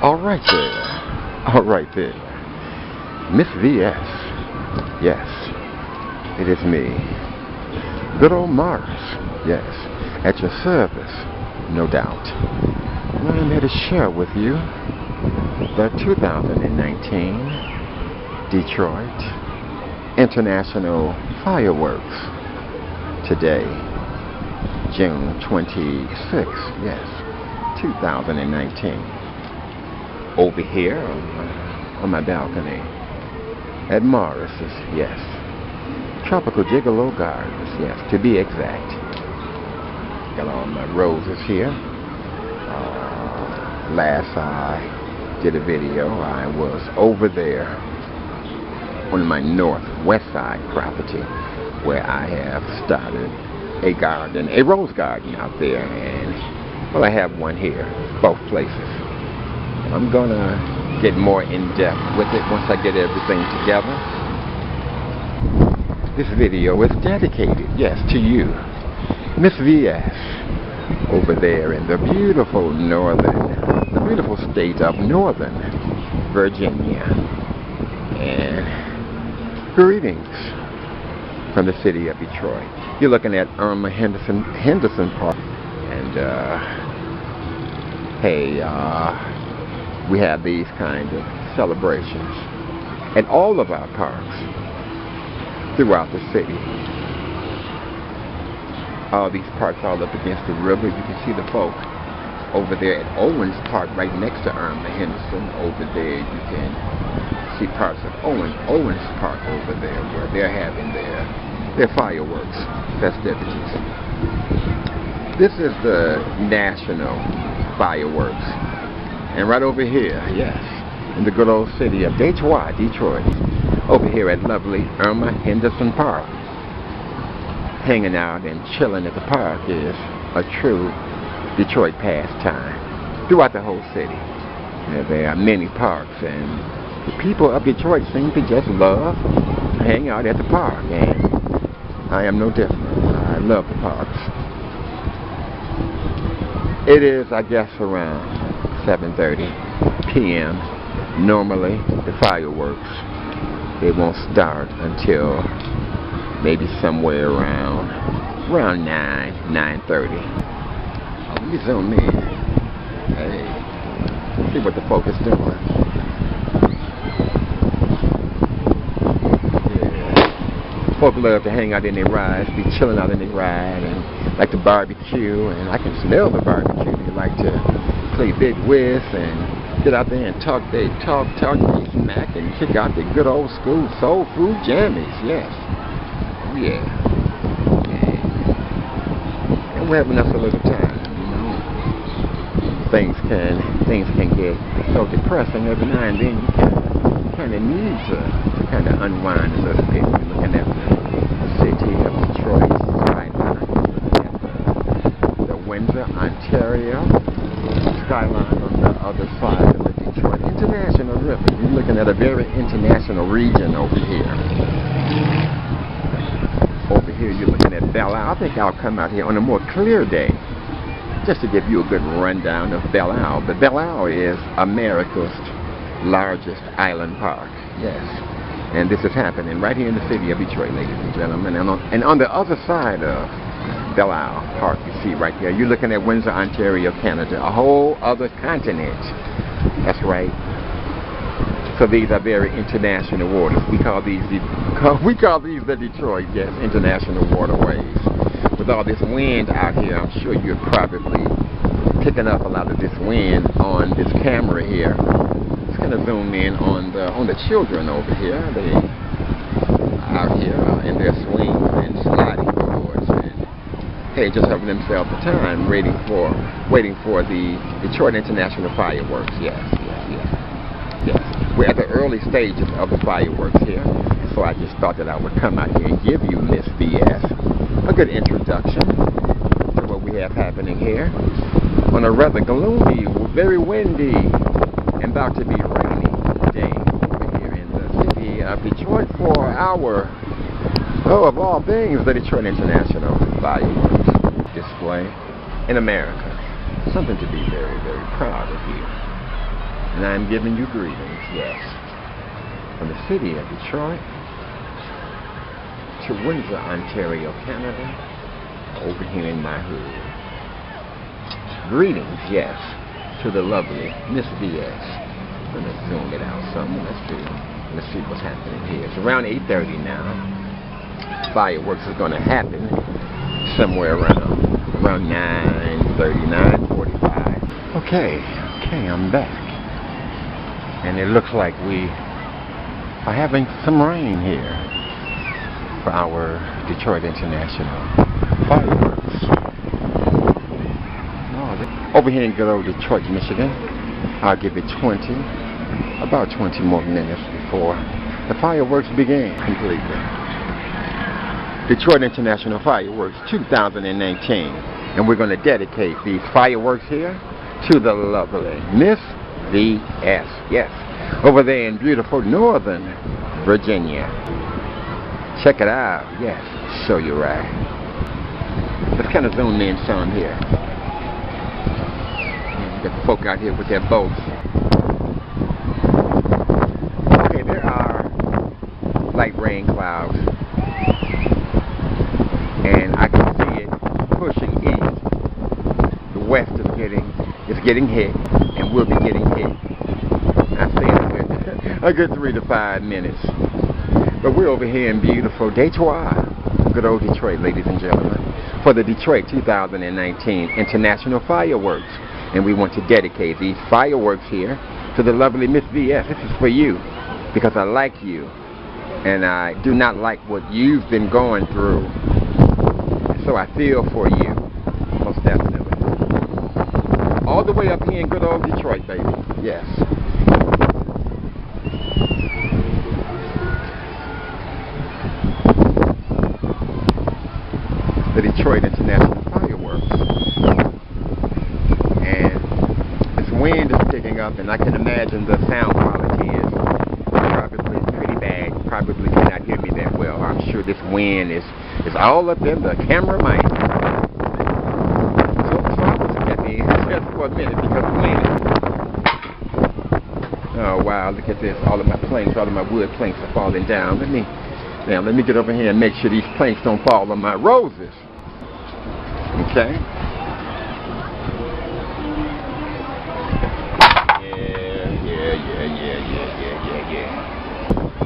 All right there. All right there. Miss VS. Yes, it is me. Good old Mars. Yes, at your service, no doubt. And I'm here to share with you the 2019 Detroit International Fireworks. Today, June 26th, yes, 2019. Over here on my balcony at Morris's, yes. Tropical Gigolo Gardens, yes, to be exact. Got all my roses here. Last I did a video, I was over there on my northwest side property where I have started a garden, a rose garden out there, and well, I have one here, both places. I'm gonna get more in depth with it once I get everything together. This video is dedicated, yes, to you, Miss VS, over there in the beautiful state of Northern Virginia. And greetings from the city of Detroit. You're looking at Irma Henderson Park, and hey, we have these kind of celebrations at all of our parks throughout the city. All these parks all up against the river. You can see the folk over there at Owens Park right next to Irma Henderson. Over there you can see parts of Owens Park over there where they're having their fireworks festivities. This is the national fireworks. And right over here, yes, in the good old city of Detroit, over here at lovely Irma Henderson Park. Hanging out and chilling at the park is a true Detroit pastime throughout the whole city. There are many parks, and the people of Detroit seem to just love to hang out at the park, and I am no different. I love the parks. It is, I guess, around 7:30 p.m. Normally, the fireworks, they won't start until maybe somewhere around 9:30. Let me zoom in. Hey, see what the folk is doing. Yeah. Folk love to hang out in their rides, be chilling out in their ride, and like to barbecue, and I can smell the barbecue. They like to play big whist and get out there and talk their smack and kick out the good old school soul food jammies, yes. Yeah. And we're having us a little time, you know. Things can get so depressing every now and then. You kind of need to kind of unwind a little bit. You're looking at the city of Detroit skyline, looking at the Windsor, Ontario skyline on the other side of the Detroit International River. You're looking at a very international region over here. Over here you're looking at Belle Isle. I think I'll come out here on a more clear day just to give you a good rundown of Belle Isle. But Belle Isle is America's largest island park. Yes. And this is happening right here in the city of Detroit, ladies and gentlemen. And on the other side of Belle Isle Park, you see right there, you're looking at Windsor, Ontario, Canada, a whole other continent. That's right. So these are very international waters. We call these the Detroit, yes, international waterways. With all this wind out here, I'm sure you're probably picking up a lot of this wind on this camera here. Just gonna zoom in on the children over here. They are out here in their swings and sliding boards, and hey, just having themselves a time waiting for the Detroit International Fireworks. Yes. We're at the early stages of the fireworks here, so I just thought that I would come out here and give you, Miss VS, a good introduction to what we have happening here on a rather gloomy, very windy, and about to be rainy day over here in the city of Detroit for our, of all things, the Detroit International Fireworks display in America. Something to be very, very proud of here. And I'm giving you greetings, yes, from the city of Detroit to Windsor, Ontario, Canada, over here in my hood. Greetings, yes, to the lovely Miss VS. Let me zoom it out some. Let's see what's happening here. It's around 8:30 now. Fireworks is going to happen somewhere around 9:30, 9:45. Okay, I'm back. And it looks like we are having some rain here for our Detroit International fireworks. Over here in good old Detroit, Michigan, I'll give it about 20 more minutes before the fireworks begin completely. Detroit International Fireworks 2019. And we're going to dedicate these fireworks here to the lovely Miss VS. Yes, over there in beautiful Northern Virginia. Check it out. Yes, show you right. Let's kind of zoom in some here. Got the folk out here with their boats. Okay, there are light rain clouds, and I can see it pushing east. The west is getting hit, and we'll be getting hit. I say a good 3 to 5 minutes. But we're over here in beautiful Detroit, good old Detroit, ladies and gentlemen, for the Detroit 2019 International Fireworks. And we want to dedicate these fireworks here to the lovely Miss VS. This is for you, because I like you, and I do not like what you've been going through. So I feel for you, most definitely. All the way up here in good old Detroit, baby. Yes. The Detroit International Fireworks. Wind is picking up, and I can imagine the sound quality is probably pretty bad. You probably cannot hear me that well. I'm sure this wind is all up in the camera mic. So I will step in just for a minute because of wind. Oh wow, look at this. All of my wood planks are falling down. Let me get over here and make sure these planks don't fall on my roses. Okay.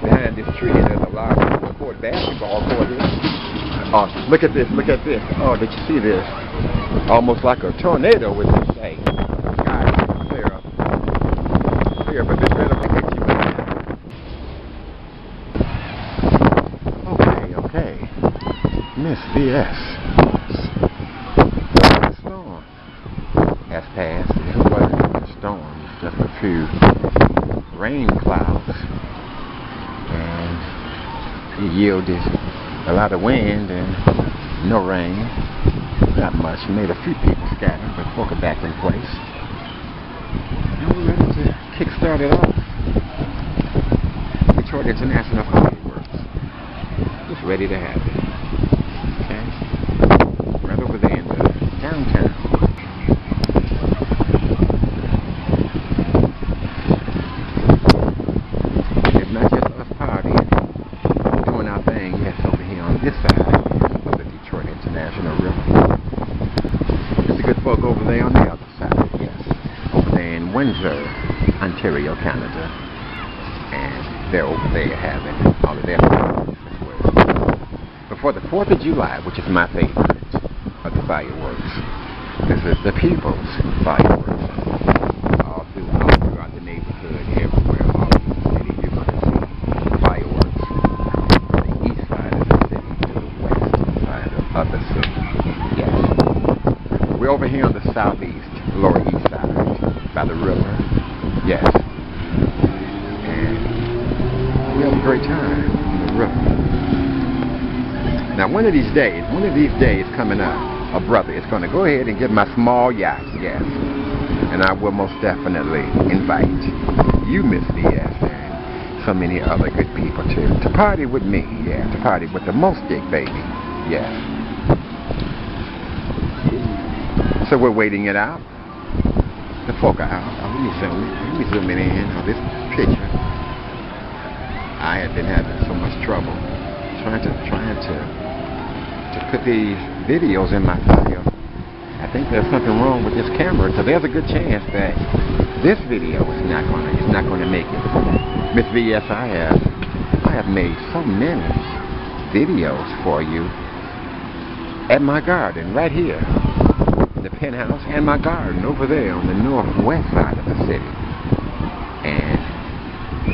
Behind this tree, there's a large basketball court here. Oh, look at this. Oh, did you see this? Almost like a tornado, would you say? Sky is clear, but this better hit you again. Okay. Miss VS. The storm has passed. It wasn't a storm, just a few rain clouds. It yielded a lot of wind and no rain. Not much. Made a few people scatter, but folk are back in place. And we're ready to kickstart it off. Detroit International Fireworks. Just ready to have it. Okay? Right over there in the downtown. It's not just us partying. Yes, over here on this side of the Detroit International River. There's a good folk over there on the other side, yes. Over there in Windsor, Ontario, Canada. And they're over there having all of their fireworks as well. But for the 4th of July, which is my favorite of the fireworks, this is the people's fireworks. All throughout the neighborhood, everywhere, all over the city, you're going to see fireworks. Of the city. Yes. We're over here on the southeast, lower east side, by the river. Yes. And we have a great time on the river. Now one of these days coming up, a brother is going to go ahead and get my small yacht, yes. And I will most definitely invite you, Miss VS, and so many other good people to party with me, yeah, to party with the most big baby, yes. So we're waiting it out. The folk are out. Let me zoom it in on this picture. I have been having so much trouble trying to put these videos in my file. I think there's something wrong with this camera, so there's a good chance that this video is not gonna make it. Miss VS, I have made so many videos for you at my garden right here, the penthouse, and my garden over there on the northwest side of the city, and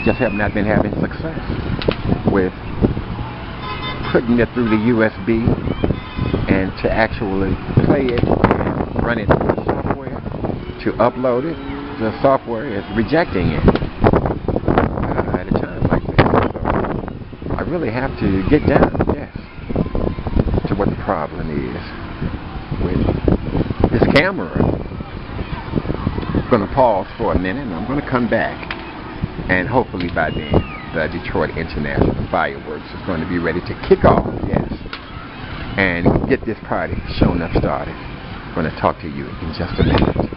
just have not been having success with putting it through the USB and to actually play it and run it through the software to upload it. The software is rejecting it at a time like this. So I really have to get down, yes, to what the problem is with this camera. I'm going to pause for a minute and I'm going to come back, and hopefully by then the Detroit International Fireworks is going to be ready to kick off, yes, and get this party shown up started. I'm going to talk to you in just a minute.